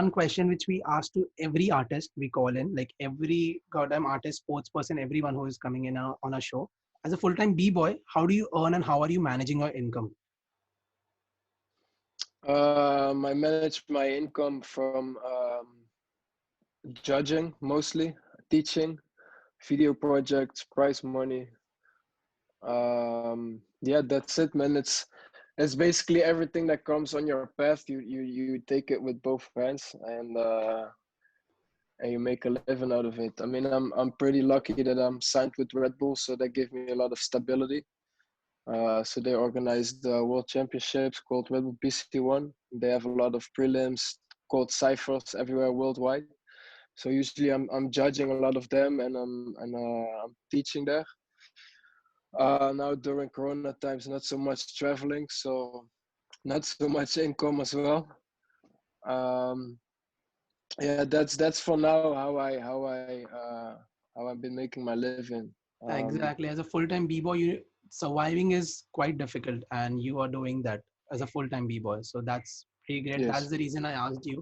one question which we ask to every artist we call in, like every goddamn artist, sports person, everyone who is coming in on a show. As a full-time b-boy, how do you earn and how are you managing your income? I manage my income from judging mostly, teaching, video projects, prize money. Yeah, that's it, man. It's basically everything that comes on your path. You take it with both hands, and you make a living out of it. I mean, I'm pretty lucky that I'm signed with Red Bull, so that gave me a lot of stability. So they organize the World Championships called Red Bull PC1. They have a lot of prelims called ciphers everywhere worldwide. So usually I'm judging a lot of them, and I'm teaching there. Now during Corona times, not so much traveling, so not so much income as well. Um, yeah, that's for now how I've been making my living. Exactly. As a full-time b-boy, surviving is quite difficult, and you are doing that as a full-time b-boy. So that's pretty great. That's Yes. the reason I asked you.